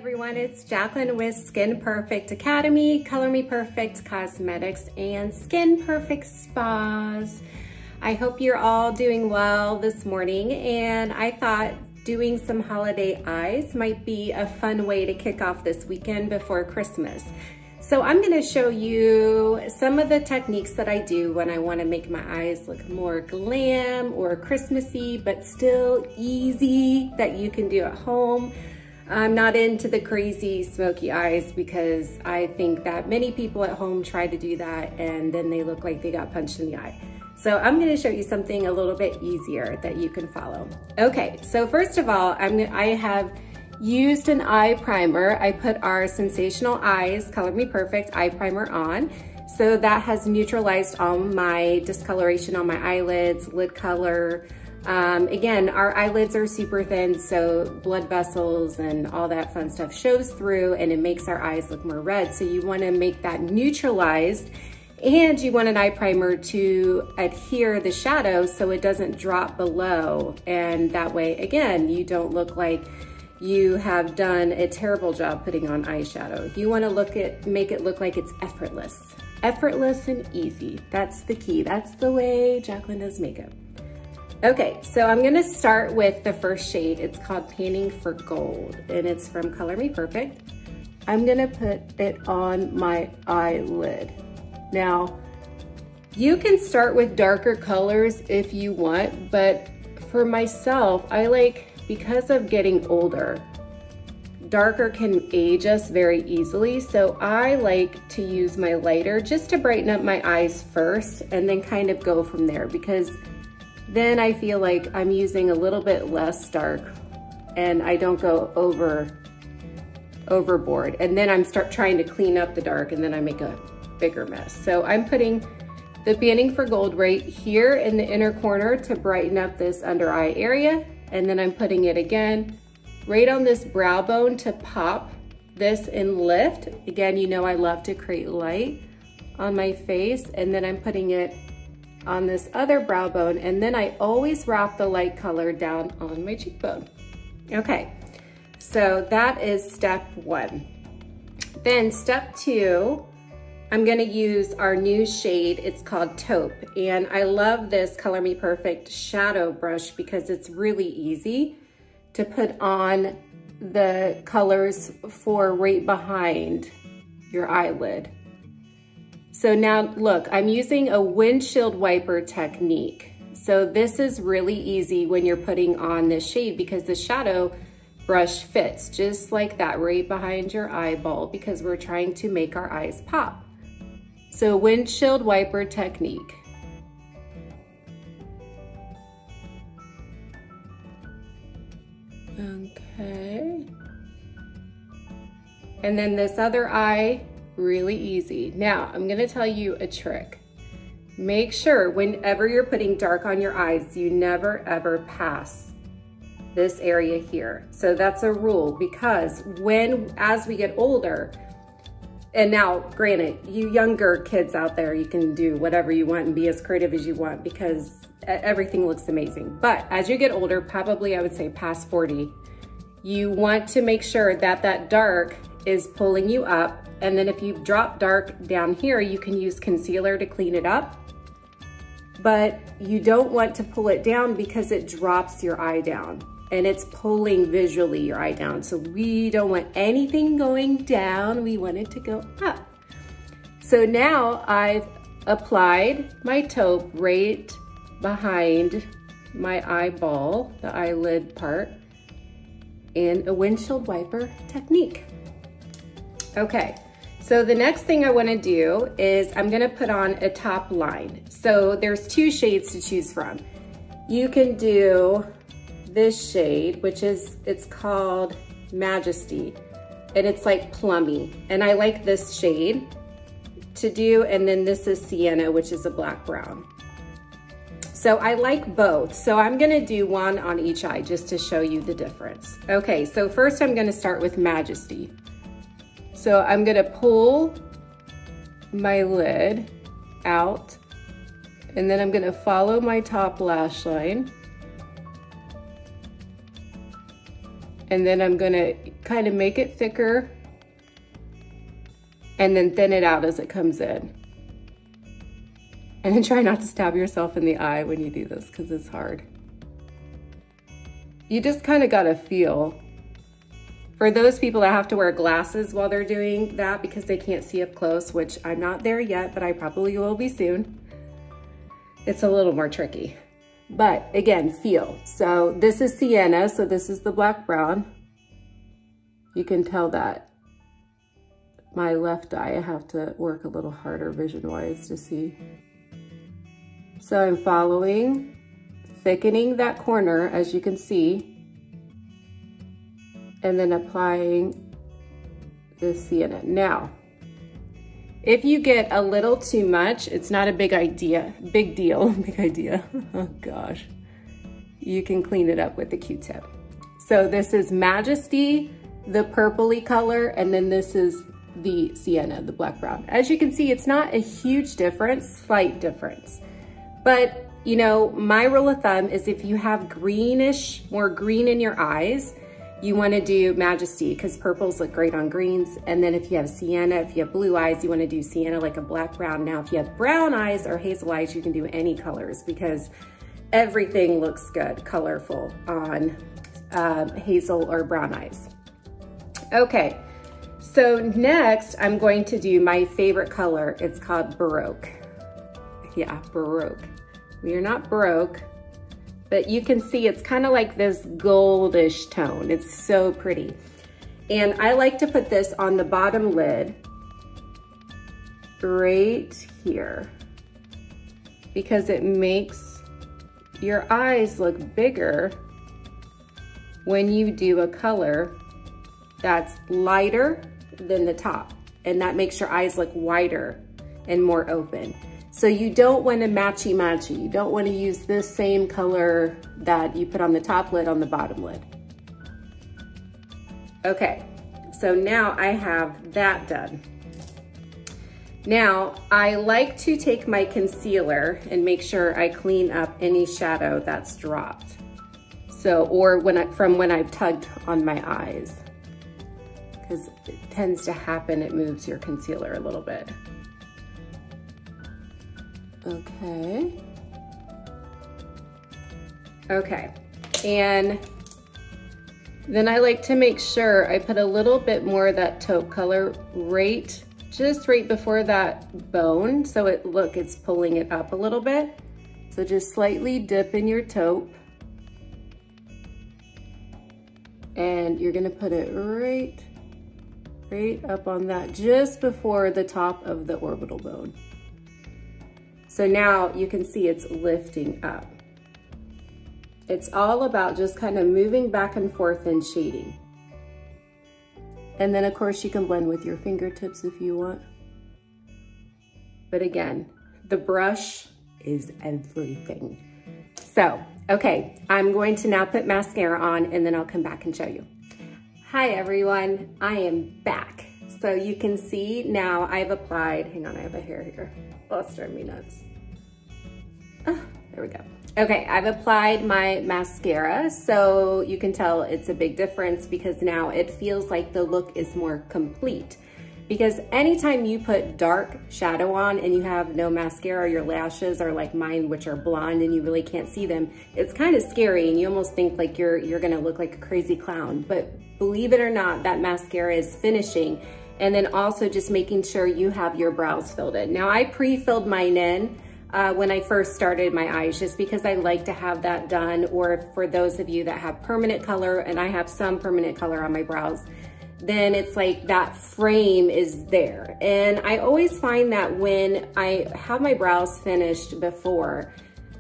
everyone, it's Jaclyn with Skin Perfect Academy, Color Me Perfect Cosmetics, and Skin Perfect Spas. I hope you're all doing well this morning, and I thought doing some holiday eyes might be a fun way to kick off this weekend before Christmas. So I'm gonna show you some of the techniques that I do when I wanna make my eyes look more glam or Christmassy, but still easy that you can do at home. I'm not into the crazy smoky eyes because I think that many people at home try to do that and then they look like they got punched in the eye. So I'm gonna show you something a little bit easier that you can follow. Okay, so first of all, I have used an eye primer. I put our Sensational Eyes Color Me Perfect eye primer on. So that has neutralized all my discoloration on my eyelids, lid color. Again, our eyelids are super thin, so blood vessels and all that fun stuff shows through and it makes our eyes look more red. So you wanna make that neutralized, and you want an eye primer to adhere the shadow so it doesn't drop below. And that way, again, you don't look like you have done a terrible job putting on eyeshadow. You wanna make it look like it's effortless. Effortless and easy, that's the key. That's the way Jaclyn does makeup. Okay, so I'm gonna start with the first shade. It's called Panning for Gold, and it's from Color Me Perfect. I'm gonna put it on my eyelid. Now, you can start with darker colors if you want, but for myself, I like, because of getting older, darker can age us very easily. So I like to use my lighter just to brighten up my eyes first and then kind of go from there, because then I feel like I'm using a little bit less dark and I don't go overboard. And then I'm start trying to clean up the dark and then I make a bigger mess. So I'm putting the Panning for Gold right here in the inner corner to brighten up this under eye area. And then I'm putting it again right on this brow bone to pop this and lift. Again, you know I love to create light on my face. And then I'm putting it on this other brow bone. And then I always wrap the light color down on my cheekbone. Okay, so that is step one. Then step two, I'm gonna use our new shade. It's called Taupe, and I love this Color Me Perfect shadow brush because it's really easy to put on the colors for right behind your eyelid. So now look, I'm using a windshield wiper technique. So this is really easy when you're putting on this shade because the shadow brush fits just like that right behind your eyeball because we're trying to make our eyes pop. So windshield wiper technique. Okay. And then this other eye, really easy. Now, I'm gonna tell you a trick. Make sure whenever you're putting dark on your eyes, you never ever pass this area here. So that's a rule, because as we get older, and now, granted, you younger kids out there, you can do whatever you want and be as creative as you want because everything looks amazing. But as you get older, probably I would say past 40, you want to make sure that that dark is pulling you up. And then if you drop dark down here, you can use concealer to clean it up. But you don't want to pull it down because it drops your eye down. And it's pulling visually your eye down. So we don't want anything going down. We want it to go up. So now I've applied my taupe right behind my eyeball, the eyelid part, in a windshield wiper technique. Okay, so the next thing I wanna do is I'm gonna put on a top line. So there's two shades to choose from. You can do this shade, which is, it's called Majesty, and it's like plummy. And I like this shade to do, and then this is Sienna, which is a black brown. So I like both. So I'm gonna do one on each eye just to show you the difference. Okay, so first I'm gonna start with Majesty. So I'm gonna pull my lid out, and then I'm gonna follow my top lash line. And then I'm gonna kind of make it thicker and then thin it out as it comes in. And then try not to stab yourself in the eye when you do this, because it's hard. You just kind of gotta feel. For those people that have to wear glasses while they're doing that because they can't see up close, which I'm not there yet, but I probably will be soon. It's a little more tricky. But again, feel. So this is sienna, so this is the black brown. You can tell that my left eye, I have to work a little harder vision-wise to see. So I'm following, thickening that corner, as you can see, and then applying the sienna. Now, if you get a little too much, it's not a big deal, big idea, oh gosh. You can clean it up with the Q-tip. So this is Majesty, the purpley color, and then this is the sienna, the black brown. As you can see, it's not a huge difference, slight difference. But you know, my rule of thumb is if you have greenish, more green in your eyes, you want to do Majesty because purples look great on greens. And then if you have sienna, if you have blue eyes, you want to do sienna like a black brown. Now, if you have brown eyes or hazel eyes, you can do any colors because everything looks good, colorful on hazel or brown eyes. Okay, so next I'm going to do my favorite color. It's called Baroque. Yeah, Baroque. We are not broke. But you can see it's kind of like this goldish tone. It's so pretty. And I like to put this on the bottom lid right here because it makes your eyes look bigger when you do a color that's lighter than the top. And that makes your eyes look wider and more open. So you don't want to matchy-matchy. You don't want to use this same color that you put on the top lid on the bottom lid. Okay, so now I have that done. Now, I like to take my concealer and make sure I clean up any shadow that's dropped. So, or from when I've tugged on my eyes. Because it tends to happen, it moves your concealer a little bit. Okay. Okay, and then I like to make sure I put a little bit more of that taupe color just right before that bone. So it's pulling it up a little bit. So just slightly dip in your taupe. And you're gonna put it right up on that, just before the top of the orbital bone. So now you can see it's lifting up. It's all about just kind of moving back and forth and shading. And then of course you can blend with your fingertips if you want. But again, the brush is everything. So, okay, I'm going to now put mascara on and then I'll come back and show you. Hi everyone, I am back. So you can see now I've applied, hang on, I have a hair here. Oh, it's driving me nuts. Oh, there we go. Okay, I've applied my mascara, so you can tell it's a big difference because now it feels like the look is more complete. Because anytime you put dark shadow on and you have no mascara, your lashes are like mine, which are blonde and you really can't see them, it's kind of scary and you almost think like you're gonna look like a crazy clown. But believe it or not, that mascara is finishing. And then also just making sure you have your brows filled in. Now I pre-filled mine in when I first started my eyes, just because I like to have that done, or for those of you that have permanent color, and I have some permanent color on my brows, then it's like that frame is there. And I always find that when I have my brows finished before,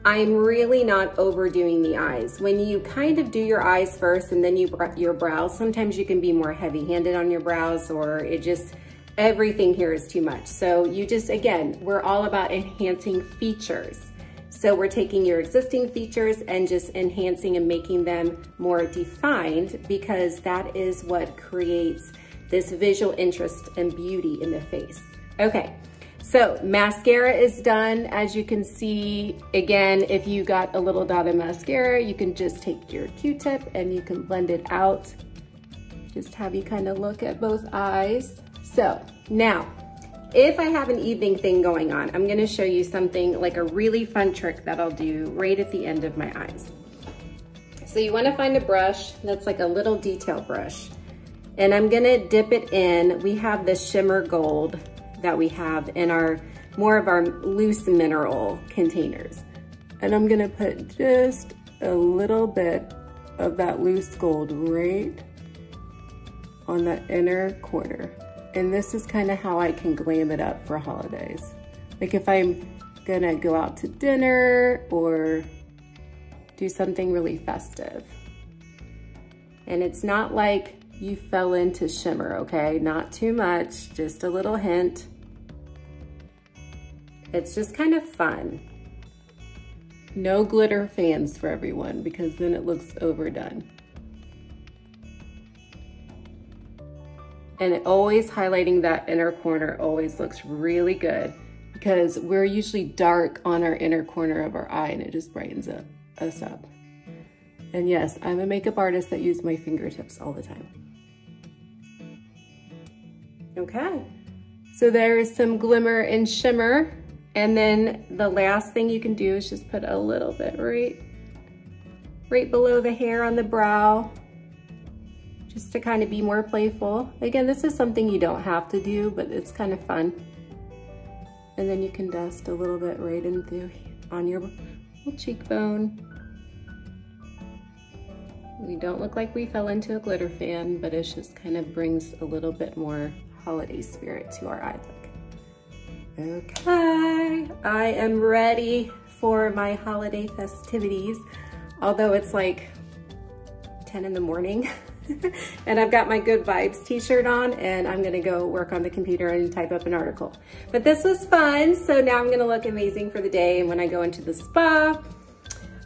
I'm really not overdoing the eyes. When you kind of do your eyes first and then your brows, sometimes you can be more heavy-handed on your brows, or it just, everything here is too much. So you just, again, we're all about enhancing features. So we're taking your existing features and just enhancing and making them more defined, because that is what creates this visual interest and beauty in the face. Okay, so mascara is done. As you can see, again, if you got a little dot of mascara, you can just take your Q-tip and you can blend it out Just have you kind of look at both eyes. So now, if I have an evening thing going on, I'm gonna show you something like a really fun trick that I'll do right at the end of my eyes. So you wanna find a brush that's like a little detail brush. And I'm gonna dip it in. We have the shimmer gold that we have in more of our loose mineral containers. And I'm gonna put just a little bit of that loose gold right on that inner corner. And this is kind of how I can glam it up for holidays. Like if I'm gonna go out to dinner or do something really festive. And it's not like you fell into shimmer, okay? Not too much, just a little hint. It's just kind of fun. No glitter fans for everyone because then it looks overdone. And always highlighting that inner corner always looks really good because we're usually dark on our inner corner of our eye and it just brightens us up. And yes, I'm a makeup artist that uses my fingertips all the time. Okay, so there is some glimmer and shimmer. And then the last thing you can do is just put a little bit right below the hair on the brow, just to kind of be more playful. Again, this is something you don't have to do, but it's kind of fun. And then you can dust a little bit right in through on your little cheekbone. We don't look like we fell into a glitter fan, but it just kind of brings a little bit more holiday spirit to our eye look. Okay, I am ready for my holiday festivities, although it's like 10 in the morning. And I've got my Good Vibes t-shirt on and I'm gonna go work on the computer and type up an article. But this was fun, so now I'm gonna look amazing for the day, and when I go into the spa,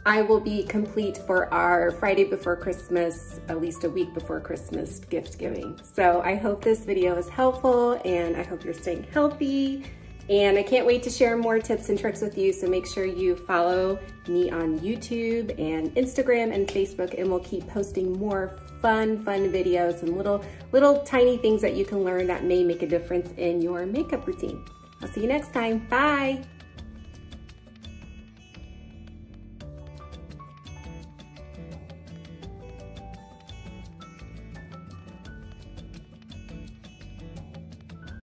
I will be complete for our Friday before Christmas, at least a week before Christmas gift giving. So I hope this video is helpful and I hope you're staying healthy. And I can't wait to share more tips and tricks with you, so make sure you follow me on YouTube and Instagram and Facebook, and we'll keep posting more fun videos and little tiny things that you can learn that may make a difference in your makeup routine. I'll see you next time. Bye.